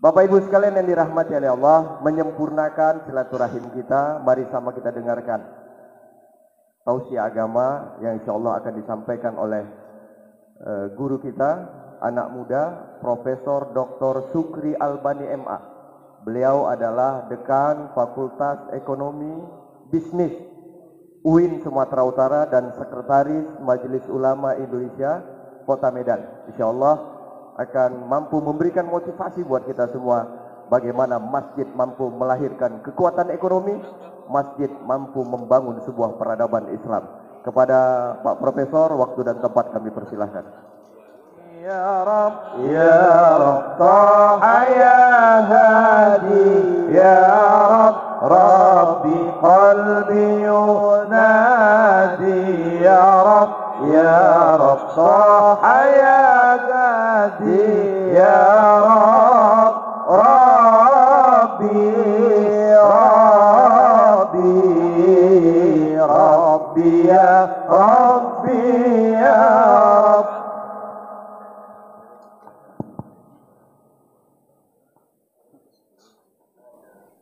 Bapak Ibu sekalian yang dirahmati oleh Allah, menyempurnakan silaturahim kita, mari sama kita dengarkan tausiah agama yang insya Allah akan disampaikan oleh guru kita, anak muda, Profesor Dr. Sukri Albani MA. Beliau adalah Dekan Fakultas Ekonomi Bisnis UIN Sumatera Utara dan Sekretaris Majelis Ulama Indonesia Kota Medan. Insya Allah akan mampu memberikan motivasi buat kita semua bagaimana masjid mampu melahirkan kekuatan ekonomi, masjid mampu membangun sebuah peradaban Islam. Kepada Pak Profesor, waktu dan tempat kami persilahkan. Ya Rabb, ya Rabb, Taha ya Hadi, ya Rabb, Rabbi qalbi yunadi, ya Rabb, ya Rabb, Taha ya Hadi, ya Rabb, Rabbi, Rabbi, Rabbi ya Rabbi ya Rabb.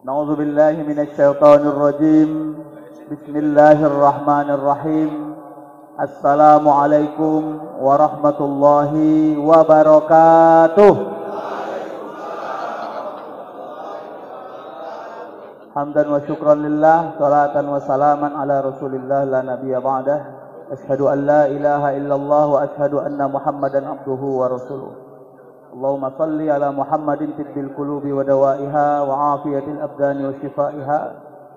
Na'udzu billahi minasy syaithanir rajim. Bismillahirrahmanirrahim. Assalamualaikum warahmatullahi wabarakatuh. Hamdan wa syukran lillah, salatan wa salaman ala Rasulillah la nabiyya ba'dah. Asyhadu an la ilaha illallah wa asyhadu anna Muhammadan abduhu wa rasuluh. Allahumma salli ala Muhammadin tibbil qulubi wa dawaiha wa afiyatil abdani wa shifaiha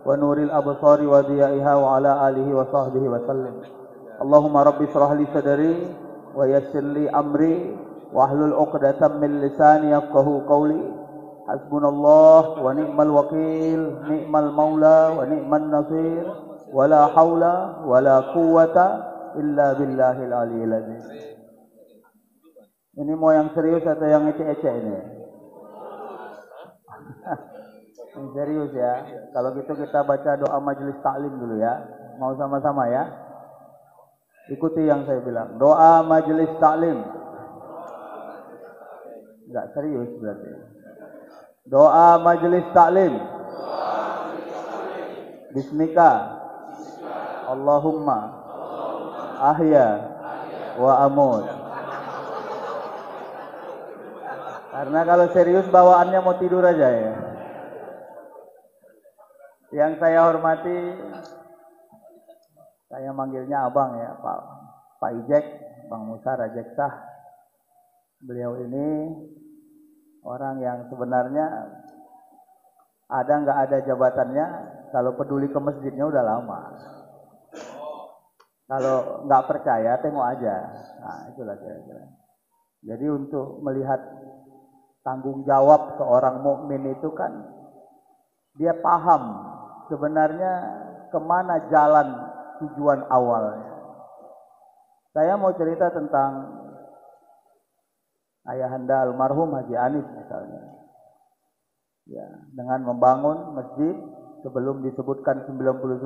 wa nuril absari wa diyaiha wa ala alihi wa sahbihi wa sallim. Allahumma rabbi shrah li sadri wa yassir li amri wa hlul 'uqdatam min lisani yafqahu qawli. Hasbunallah wa ni'mal wakil, ni'mal maula wa ni'man nasir, wa la haula wa la quwwata illa billahil aliyyil azim. Ini mau yang serius atau yang ecek-ecek ini? Yang serius ya. Kalau gitu kita baca doa majelis taklim dulu ya. Mau sama-sama ya? Ikuti yang saya bilang. Doa majelis taklim. Enggak serius berarti. Doa majelis taklim. Bismika. Allahumma ahya wa amut. Karena kalau serius bawaannya mau tidur aja ya. Yang saya hormati, saya manggilnya abang ya, Pak Ijek, Bang Musa Rajeksah. Beliau ini orang yang sebenarnya ada nggak ada jabatannya, kalau peduli ke masjidnya udah lama. Kalau nggak percaya tengok aja. Nah itulah kira-kira. Jadi untuk melihat tanggung jawab seorang mukmin itu kan dia paham sebenarnya kemana jalan tujuan awalnya. Saya mau cerita tentang ayahanda almarhum Haji Anis misalnya. Ya, dengan membangun masjid sebelum disebutkan 99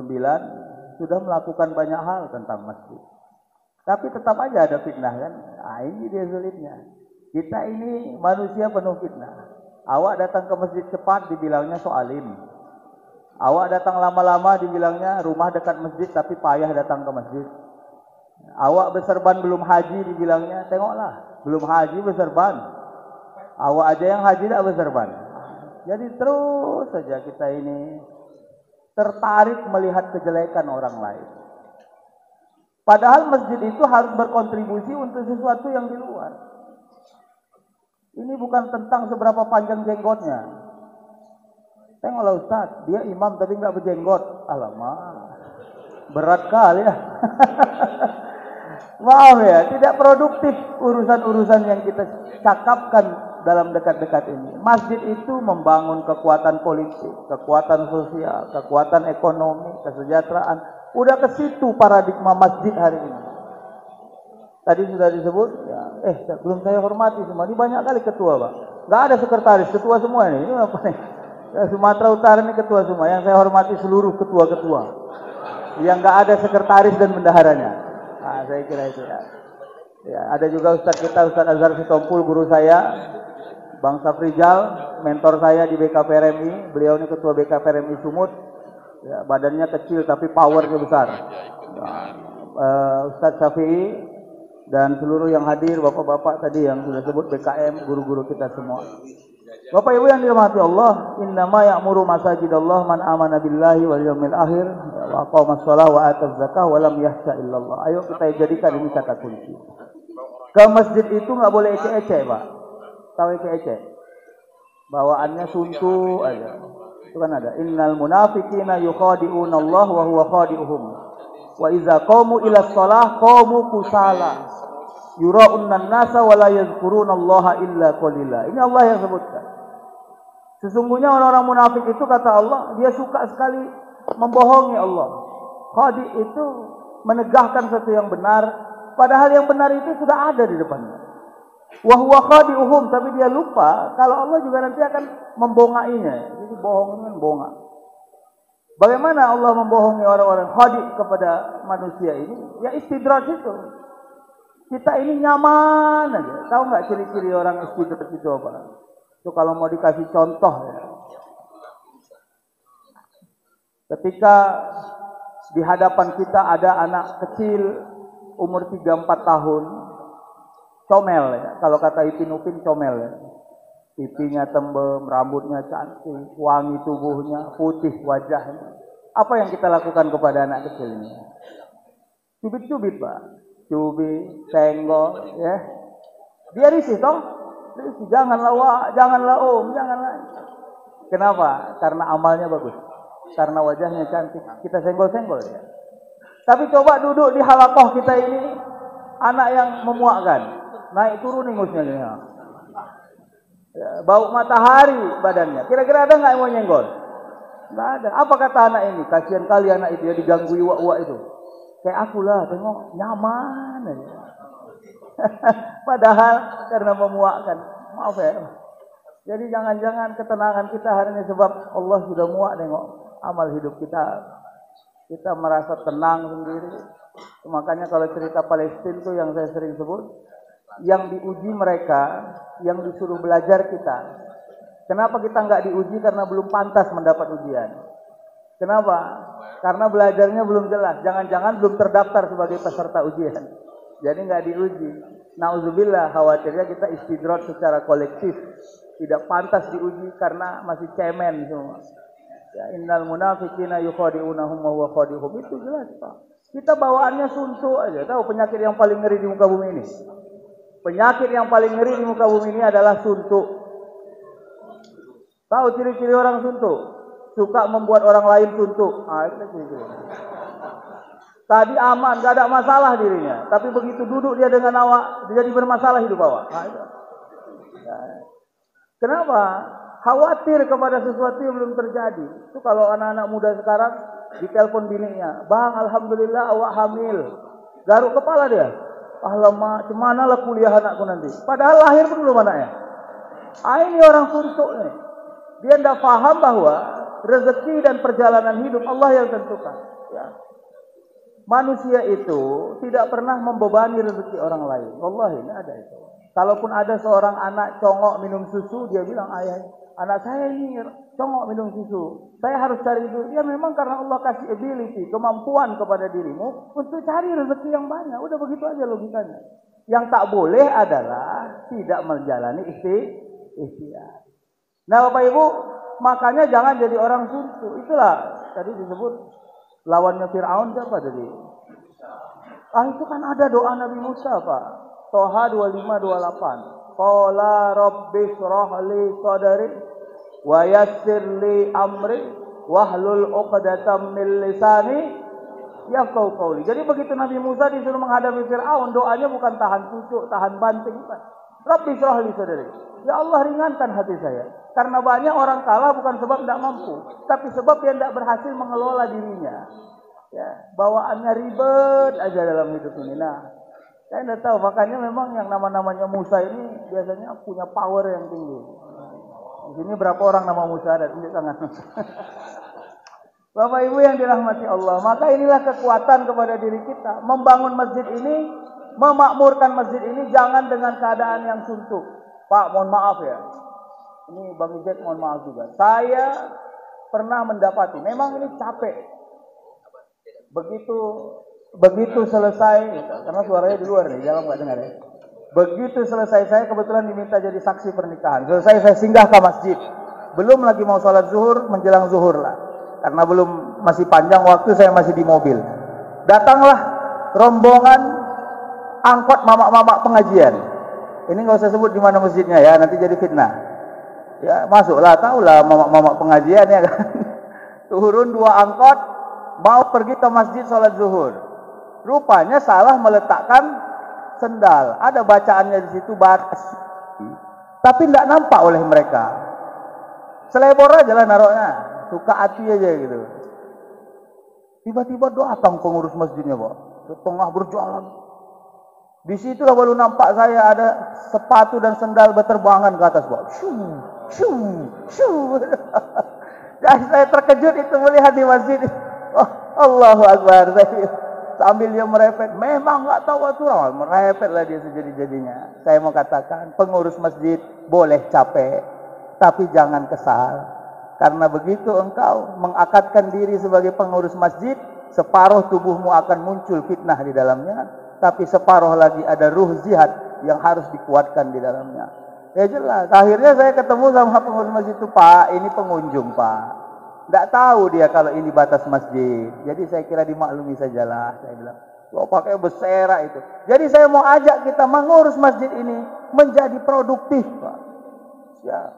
sudah melakukan banyak hal tentang masjid. Tapi tetap aja ada fitnah kan? Nah, ini dia sulitnya. Kita ini manusia penuh fitnah. Awak datang ke masjid cepat dibilangnya soalim. Awak datang lama-lama dibilangnya rumah dekat masjid tapi payah datang ke masjid. Awak berserban belum haji dibilangnya tengoklah belum haji berserban. Awak aja yang haji tak berserban. Jadi terus saja kita ini tertarik melihat kejelekan orang lain. Padahal masjid itu harus berkontribusi untuk sesuatu yang di luar. Ini bukan tentang seberapa panjang jenggotnya. Tengoklah Ustaz, dia imam tapi nggak berjenggot. Alamak, berat kali ya. Maaf ya, tidak produktif urusan-urusan yang kita cakapkan dalam dekat-dekat ini. Masjid itu membangun kekuatan politik, kekuatan sosial, kekuatan ekonomi, kesejahteraan. Udah ke situ paradigma masjid hari ini. Tadi sudah disebut, ya, belum saya hormati semua. Ini banyak kali ketua, Pak. Nggak ada sekretaris, ketua semua ini. Ini apa nih? Ya, Sumatera Utara ini ketua semua. Yang saya hormati seluruh ketua-ketua. Yang nggak ada sekretaris dan bendaharanya. Nah, saya kira itu ya. Ya, ada juga Ustaz kita, Ustaz Azhar Sitompul, guru saya. Bang Safrizal, mentor saya di BKPRMI, beliau ini ketua BKPRMI Sumut, ya, badannya kecil tapi powernya besar. Ustadz Syafi'i dan seluruh yang hadir, bapak-bapak tadi yang sudah sebut BKM, guru-guru kita semua. Bapak Ibu yang dirahmati Allah, innama ya'muru masajidallah man amana billahi wal yawmil akhir wa aqamas shalah wa ataz zakah wa lam yakhsha illallah. Ayo kita jadikan ini kata kunci. Ke masjid itu enggak boleh ecek-ecek, Pak. Tahu ecek-ecek? Bawaannya suntu aja. Itu kan ada. Innal munafiqina yukhadi'una Allah wa huwa khadi'uhum. Wa idza qamu ila shalah qamu kusala. Yura'unnan nasa wa la yadhkurunallaha illa qalila. Ini Allah yang sebutkan. Sesungguhnya orang-orang munafik itu kata Allah, dia suka sekali membohongi Allah. Khadi itu menegahkan sesuatu yang benar, padahal yang benar itu sudah ada di depannya. Wa huwa khadi'uhum, tapi dia lupa kalau Allah juga nanti akan membongainya. Jadi bohongnya bongak. Bagaimana Allah membohongi orang-orang khadi kepada manusia ini? Ya istidraj itu. Kita ini nyaman aja. Tahu nggak ciri-ciri orang istidraj itu apa? Itu kalau mau dikasih contoh ya. Ketika di hadapan kita ada anak kecil umur 3-4 tahun, comel ya. Kalau kata Ipin Upin comel ya. Pipinya tembem, rambutnya cantik, wangi tubuhnya, putih wajahnya. Apa yang kita lakukan kepada anak kecil ini? Cubit-cubit, Pak. Cubit, senggol ya. Dia risih toh? Janganlah Wak, janganlah Om, janganlah. Kenapa? Karena amalnya bagus. Karena wajahnya cantik. Kita senggol-senggol ya. Tapi coba duduk di halakoh kita ini, anak yang memuakkan. Naik turun ingusnya gini. Ya, bau matahari badannya. Kira-kira ada nggak yang mau nyenggol? Nggak ada. Apa kata anak ini? Kasihan kali anak itu ya diganggu uak-uak itu. Kayak aku lah, tengok nyaman aja. Padahal karena memuakkan. Maaf ya. Jadi jangan-jangan ketenangan kita hari ini sebab Allah sudah muak tengok amal hidup kita. Kita merasa tenang sendiri. Makanya kalau cerita Palestina itu yang saya sering sebut, yang diuji mereka, yang disuruh belajar kita. Kenapa kita nggak diuji? Karena belum pantas mendapat ujian. Kenapa? Karena belajarnya belum jelas. Jangan-jangan belum terdaftar sebagai peserta ujian. Jadi nggak diuji. Nauzubillah, khawatirnya kita istidraj secara kolektif. Tidak pantas diuji karena masih cemen semua. Ya, innal munafiqina yukhadi'unahum wa huwa khadi'uhum. Itu jelas, Pak. Kita bawaannya suntuk aja. Tahu penyakit yang paling ngeri di muka bumi ini? Penyakit yang paling ngeri di muka bumi ini adalah suntuk. Tahu ciri-ciri orang suntuk? Suka membuat orang lain suntuk. Itu ciri-ciri. Tadi aman, gak ada masalah dirinya. Tapi begitu duduk dia dengan awak, dia jadi bermasalah hidup awak. Ya. Kenapa? Khawatir kepada sesuatu yang belum terjadi. Itu kalau anak-anak muda sekarang ditelepon bininya, Bang, alhamdulillah awak hamil. Garuk kepala dia. Alamak, cemana lah kuliah anakku nanti. Padahal lahir pun belum anaknya. Ini orang suntuk nih. Dia tidak paham bahwa rezeki dan perjalanan hidup Allah yang tentukan. Ya. Manusia itu tidak pernah membebani rezeki orang lain. Wallahi, tidak ada itu. Kalaupun ada seorang anak congok minum susu, dia bilang, ayah, anak saya ini congok minum susu. Saya harus cari itu. Ya memang karena Allah kasih ability, kemampuan kepada dirimu untuk cari rezeki yang banyak. Udah begitu aja logikanya. Yang tak boleh adalah tidak menjalani ikhtiar. Nah Bapak Ibu, makanya jangan jadi orang suntuk. Itulah tadi disebut lawannya Fir'aun siapa tadi? Itu kan ada doa Nabi Musa, Pak. Toha 25-28. Qala rabbi shrah li sadri wa yassir li amri wahlul 'uqdatam min lisani yafqahu qawli. Jadi begitu Nabi Musa disuruh menghadapi Fir'aun, doanya bukan tahan pucuk, tahan banting, bukan. Rabbi shrah li sadri. Ya Allah, ringankan hati saya. Karena banyak orang kalah bukan sebab tidak mampu, tapi sebab dia tidak berhasil mengelola dirinya. Ya, bawaannya ribet aja dalam hidup ini. Nah, saya tidak tahu, makanya memang yang namanya Musa ini biasanya punya power yang tinggi. Di sini berapa orang nama Musa ada? Tunjuk tangan. Bapak Ibu yang dirahmati Allah, maka inilah kekuatan kepada diri kita. Membangun masjid ini, memakmurkan masjid ini jangan dengan keadaan yang suntuk. Pak, mohon maaf ya. Ini Bang Ijek mohon maaf juga. Saya pernah mendapati, memang ini capek. Begitu selesai, karena suaranya di luar nih, jangan nggak dengar ya. Begitu selesai, saya kebetulan diminta jadi saksi pernikahan. Selesai saya singgah ke masjid. Belum lagi mau sholat zuhur, menjelang zuhur lah. Karena masih panjang waktu, saya masih di mobil. Datanglah rombongan angkot mamak-mamak pengajian. Ini nggak usah sebut di mana masjidnya ya, nanti jadi fitnah. Ya masuklah, tahulah mamak-mamak pengajian ya kan. Turun 2 angkot, mau pergi ke masjid sholat zuhur. Rupanya salah meletakkan sendal. Ada bacaannya di situ batas. Tapi tidak nampak oleh mereka. Selebor aja lah naruhnya. Suka hati aja gitu. Tiba-tiba datang pengurus masjidnya, Pak. Di tengah berjalan. Di situlah baru nampak saya ada sepatu dan sendal berterbangan ke atas, Pak. Shoo, shoo, shoo. Dan saya terkejut itu melihat di masjid. Oh, Allahu Akbar. Sambil dia merepet, memang nggak tahu aturan, merepet lah dia sejadi-jadinya. Saya mau katakan, pengurus masjid boleh capek, tapi jangan kesal. Karena begitu engkau mengakadkan diri sebagai pengurus masjid, separuh tubuhmu akan muncul fitnah di dalamnya, tapi separuh lagi ada ruh jihad yang harus dikuatkan di dalamnya. Ya jelas, akhirnya saya ketemu sama pengurus masjid itu, Pak, ini pengunjung, Pak. Tidak tahu dia kalau ini batas masjid. Jadi saya kira dimaklumi sajalah. Saya bilang, kok pakai bersera itu. Jadi saya mau ajak kita mengurus masjid ini menjadi produktif, Pak. Ya.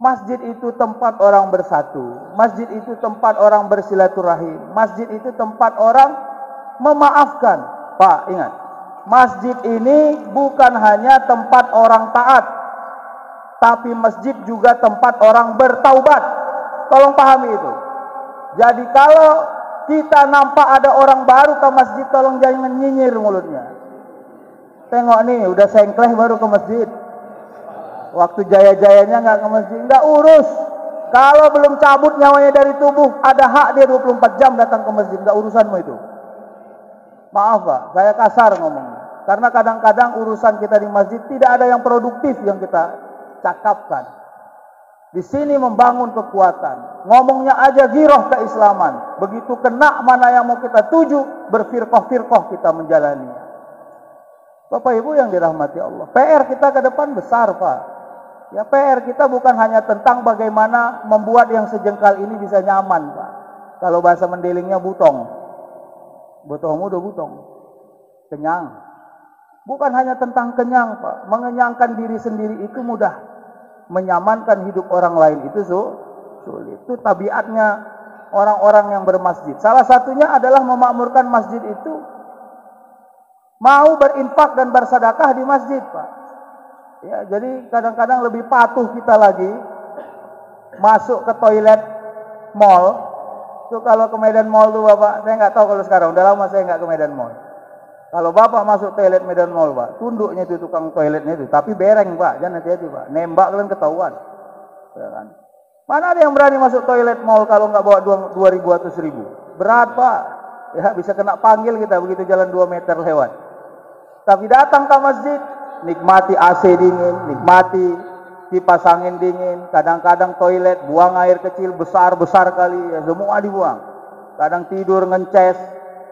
Masjid itu tempat orang bersatu. Masjid itu tempat orang bersilaturahim. Masjid itu tempat orang memaafkan. Pak, ingat. Masjid ini bukan hanya tempat orang taat. Tapi masjid juga tempat orang bertaubat. Tolong pahami itu. Jadi kalau kita nampak ada orang baru ke masjid, tolong jangan nyinyir mulutnya. Tengok nih, udah sengkleh baru ke masjid. Waktu jaya-jayanya nggak ke masjid, nggak urus. Kalau belum cabut nyawanya dari tubuh, ada hak dia 24 jam datang ke masjid, nggak urusanmu itu. Maaf Pak, saya kasar ngomongnya. Karena kadang-kadang urusan kita di masjid tidak ada yang produktif yang kita cakapkan. Di sini membangun kekuatan. Ngomongnya aja giroh keislaman. Begitu kena mana yang mau kita tuju, berfirqah-firqah kita menjalani. Bapak Ibu yang dirahmati Allah. PR kita ke depan besar, Pak. Ya PR kita bukan hanya tentang bagaimana membuat yang sejengkal ini bisa nyaman, Pak. Kalau bahasa mendelingnya butong. Butongmu udah butong. Kenyang. Bukan hanya tentang kenyang, Pak. Mengenyangkan diri sendiri itu mudah. Menyamankan hidup orang lain itu sulit. Itu tabiatnya orang-orang yang bermasjid. Salah satunya adalah memakmurkan masjid itu mau berinfak dan bersedekah di masjid, Pak. Ya, jadi kadang-kadang lebih patuh kita lagi masuk ke toilet mall. Itu kalau ke Medan Mall tuh Bapak, saya nggak tahu kalau sekarang. Udah lama saya nggak ke Medan Mall. Kalau Bapak masuk toilet Medan Mall, Pak, tunduknya itu tukang toiletnya itu, tapi bereng, Pak, jangan hati-hati, Pak. Nembak kalian ketahuan. Ya kan? Mana ada yang berani masuk toilet mall kalau nggak bawa 2.000 atau 1.000? Berat, Pak. Ya, bisa kena panggil kita begitu jalan 2 meter lewat. Tapi datang ke masjid, nikmati AC dingin, nikmati kipas angin dingin, kadang-kadang toilet, buang air kecil besar-besar kali, ya, semua dibuang. Kadang tidur ngences,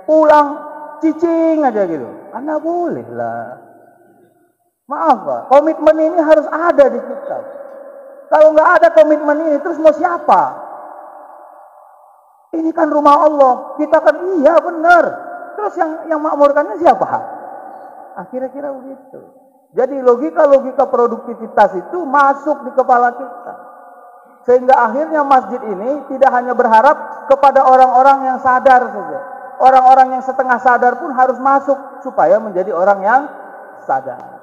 pulang cicing aja gitu. Anda boleh lah. Maaf Pak, komitmen ini harus ada di kita. Kalau nggak ada komitmen ini, terus mau siapa? Ini kan rumah Allah. Kita kan iya benar. Terus yang makmurkannya siapa? Kira-kira begitu. Jadi logika-logika produktivitas itu masuk di kepala kita. Sehingga akhirnya masjid ini tidak hanya berharap kepada orang-orang yang sadar saja. Orang-orang yang setengah sadar pun harus masuk supaya menjadi orang yang sadar.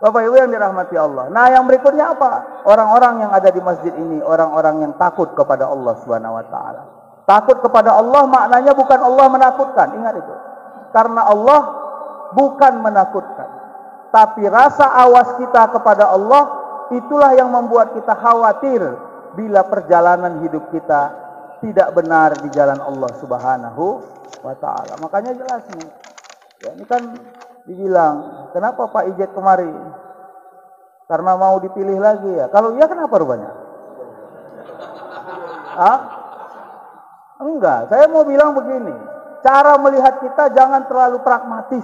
Bapak Ibu yang dirahmati Allah. Nah, yang berikutnya apa? Orang-orang yang ada di masjid ini, orang-orang yang takut kepada Allah Subhanahu wa taala. Takut kepada Allah maknanya bukan Allah menakutkan, ingat itu. Karena Allah bukan menakutkan. Tapi rasa awas kita kepada Allah itulah yang membuat kita khawatir bila perjalanan hidup kita tidak benar di jalan Allah Subhanahu wa ta'ala. Makanya jelas nih. Ya, ini kan dibilang, kenapa Pak Ijek kemari? Karena mau dipilih lagi ya. Kalau iya kenapa rupanya? Enggak, saya mau bilang begini. Cara melihat kita jangan terlalu pragmatis.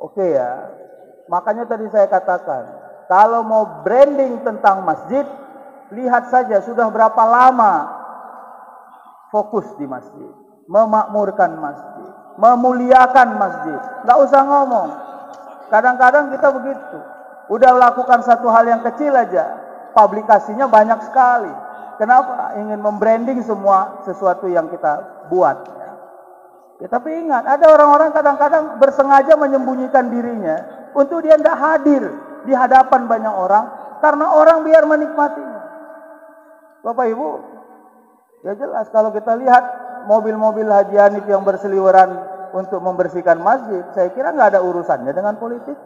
Oke ya. Makanya tadi saya katakan, kalau mau branding tentang masjid, lihat saja sudah berapa lama fokus di masjid, memakmurkan masjid, memuliakan masjid. Nggak usah ngomong. Kadang-kadang kita begitu. Udah lakukan satu hal yang kecil aja, publikasinya banyak sekali. Kenapa? Ingin membranding semua sesuatu yang kita buat. Ya, tapi ingat, ada orang-orang kadang-kadang bersengaja menyembunyikan dirinya untuk dia tidak hadir di hadapan banyak orang, karena orang biar menikmatinya. Bapak Ibu, ya jelas kalau kita lihat mobil-mobil Haji Hanif yang berseliweran untuk membersihkan masjid, saya kira nggak ada urusannya dengan politik.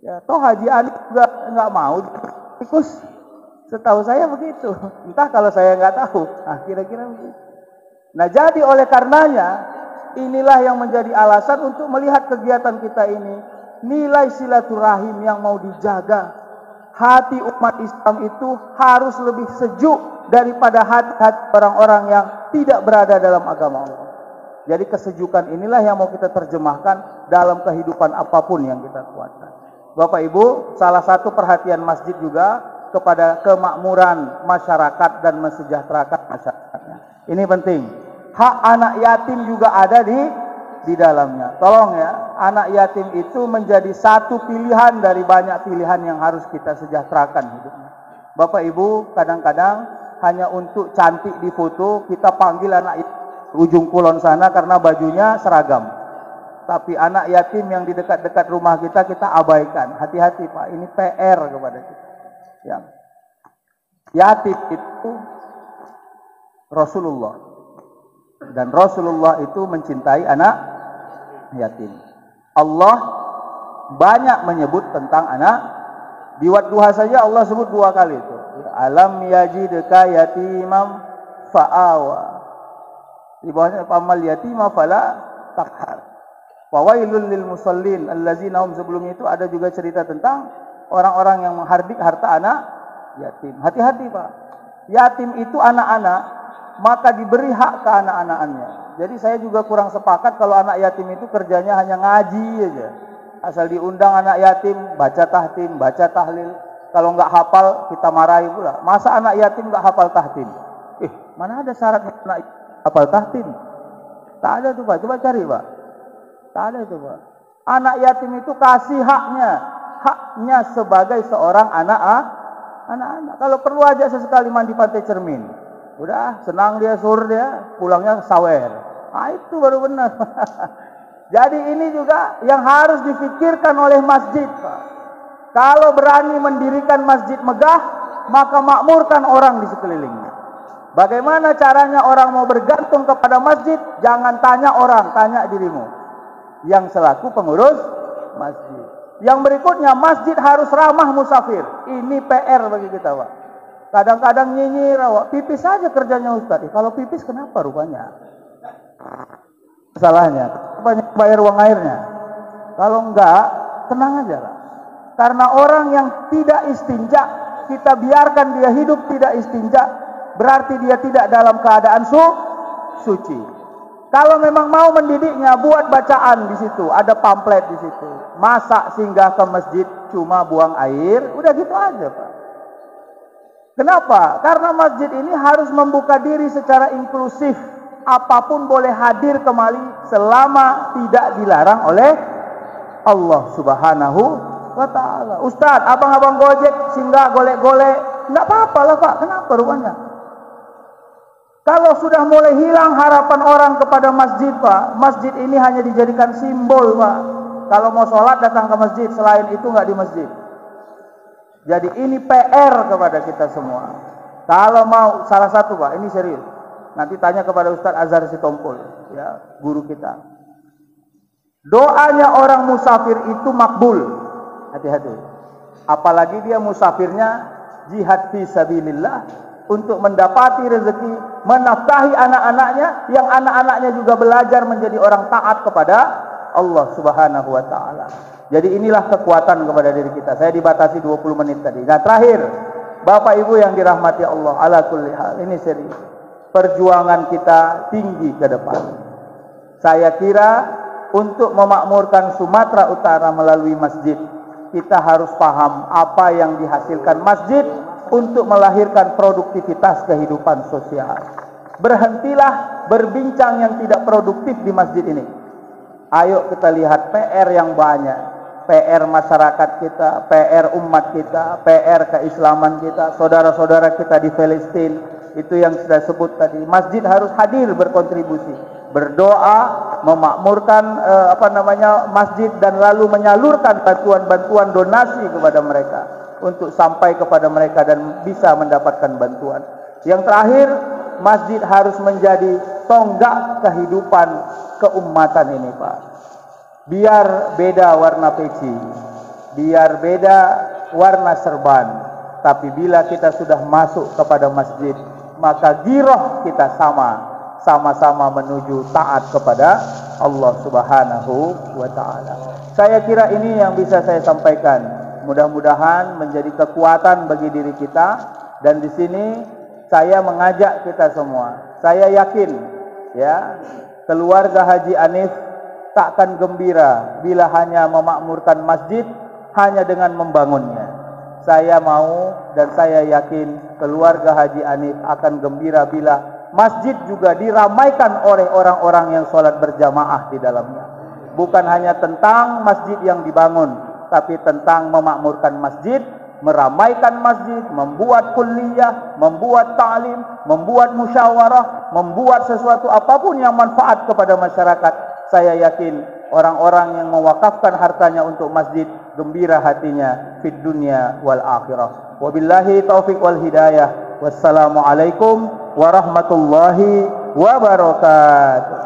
Ya, toh Haji Hanif juga nggak mau tikus. Setahu saya begitu. Entah kalau saya nggak tahu. Nah, kira-kira begitu. Nah, jadi oleh karenanya, inilah yang menjadi alasan untuk melihat kegiatan kita ini. Nilai silaturahim yang mau dijaga. Hati umat Islam itu harus lebih sejuk daripada hati-hati orang-orang yang tidak berada dalam agama Allah. Jadi kesejukan inilah yang mau kita terjemahkan dalam kehidupan apapun yang kita kuatkan. Bapak Ibu, salah satu perhatian masjid juga kepada kemakmuran masyarakat dan mensejahterakan masyarakatnya. Ini penting. Hak anak yatim juga ada di dalamnya. Tolong ya, anak yatim itu menjadi satu pilihan dari banyak pilihan yang harus kita sejahterakan hidupnya. Bapak Ibu, kadang-kadang hanya untuk cantik di foto kita panggil anak yatim ujung kulon sana karena bajunya seragam. Tapi anak yatim yang di dekat-dekat rumah kita abaikan. Hati-hati Pak, ini PR kepada kita. Ya. Yatim itu Rasulullah, dan Rasulullah itu mencintai anak yatim. Allah banyak menyebut tentang anak. Di Wadduha saja Allah sebut 2 kali itu. Alam yajidka yatimam fa'awa. Di bawahnya famal yatima fala taqhar. Fawailul lil musallin allazina hum, sebelumnya itu ada juga cerita tentang orang-orang yang menghardik harta anak yatim. Hati-hati Pak. Yatim itu anak-anak, maka diberi hak ke anak-anaknya. Jadi saya juga kurang sepakat kalau anak yatim itu kerjanya hanya ngaji aja. Asal diundang anak yatim, baca tahtim, baca tahlil. Kalau nggak hafal, kita marahi pula. Masa anak yatim nggak hafal tahtim? Mana ada syarat anak hafal tahtim? Tak ada tuh Pak. Coba cari Pak. Tak ada itu Pak. Anak yatim itu kasih haknya sebagai seorang anak-anak. Kalau perlu aja sesekali mandi pantai Cermin. Udah, senang dia, sur dia, pulangnya sawer. Nah, itu baru benar. Jadi ini juga yang harus difikirkan oleh masjid, Pak. Kalau berani mendirikan masjid megah, maka makmurkan orang di sekelilingnya. Bagaimana caranya orang mau bergantung kepada masjid? Jangan tanya orang, tanya dirimu. Yang selaku pengurus masjid. Yang berikutnya, masjid harus ramah musafir. Ini PR bagi kita, Pak. Kadang-kadang nyinyir, pipis saja kerjanya Ustaz. Kalau pipis kenapa rupanya? Salahnya, banyak bayar uang airnya. Kalau enggak, tenang aja lah. Karena orang yang tidak istinja, kita biarkan dia hidup tidak istinja, berarti dia tidak dalam keadaan suci. Kalau memang mau mendidiknya, buat bacaan di situ, ada pamflet di situ. Masa singgah ke masjid cuma buang air, udah gitu aja, Pak. Kenapa? Karena masjid ini harus membuka diri secara inklusif. Apapun boleh hadir kembali selama tidak dilarang oleh Allah Subhanahu wa ta'ala. Ustaz, abang-abang Gojek singgah golek-golek, enggak apa-apa lah Pak. Kenapa rupanya? Kalau sudah mulai hilang harapan orang kepada masjid, Pak, masjid ini hanya dijadikan simbol, Pak. Kalau mau sholat datang ke masjid, selain itu nggak di masjid. Jadi ini PR kepada kita semua. Kalau mau, salah satu Pak, ini serius. Nanti tanya kepada Ustaz Azhar Sitompul, ya, guru kita. Doanya orang musafir itu makbul. Hati-hati. Apalagi dia musafirnya jihad fi sabilillah untuk mendapati rezeki, menafkahi anak-anaknya, yang anak-anaknya juga belajar menjadi orang taat kepada Allah Subhanahu wa ta'ala. Jadi inilah kekuatan kepada diri kita. Saya dibatasi 20 menit tadi. Nah, terakhir, Bapak Ibu yang dirahmati Allah, ala kulli hal, ini serius. Perjuangan kita tinggi ke depan. Saya kira untuk memakmurkan Sumatera Utara melalui masjid, kita harus paham apa yang dihasilkan masjid untuk melahirkan produktivitas kehidupan sosial. Berhentilah berbincang yang tidak produktif di masjid ini. Ayo kita lihat PR yang banyak. PR masyarakat kita, PR umat kita, PR keislaman kita, saudara-saudara kita di Palestina, itu yang sudah sebut tadi. Masjid harus hadir berkontribusi, berdoa, memakmurkan masjid dan lalu menyalurkan bantuan-bantuan donasi kepada mereka untuk sampai kepada mereka dan bisa mendapatkan bantuan. Yang terakhir, masjid harus menjadi tonggak kehidupan keumatan ini, Pak. Biar beda warna peci, biar beda warna serban, tapi bila kita sudah masuk kepada masjid, maka giroh kita sama-sama menuju taat kepada Allah Subhanahu wa Ta'ala. Saya kira ini yang bisa saya sampaikan. Mudah-mudahan menjadi kekuatan bagi diri kita, dan di sini saya mengajak kita semua. Saya yakin ya, keluarga Haji Anif takkan gembira bila hanya memakmurkan masjid hanya dengan membangunnya. Saya mau dan saya yakin keluarga Haji Anif akan gembira bila masjid juga diramaikan oleh orang-orang yang sholat berjamaah di dalamnya. Bukan hanya tentang masjid yang dibangun, tapi tentang memakmurkan masjid, meramaikan masjid, membuat kuliah, membuat ta'lim, membuat musyawarah, membuat sesuatu apapun yang manfaat kepada masyarakat. Saya yakin orang-orang yang mewakafkan hartanya untuk masjid gembira hatinya fid dunya wal akhirah. Wabillahi taufiq wal hidayah. Wassalamualaikum warahmatullahi wabarakatuh.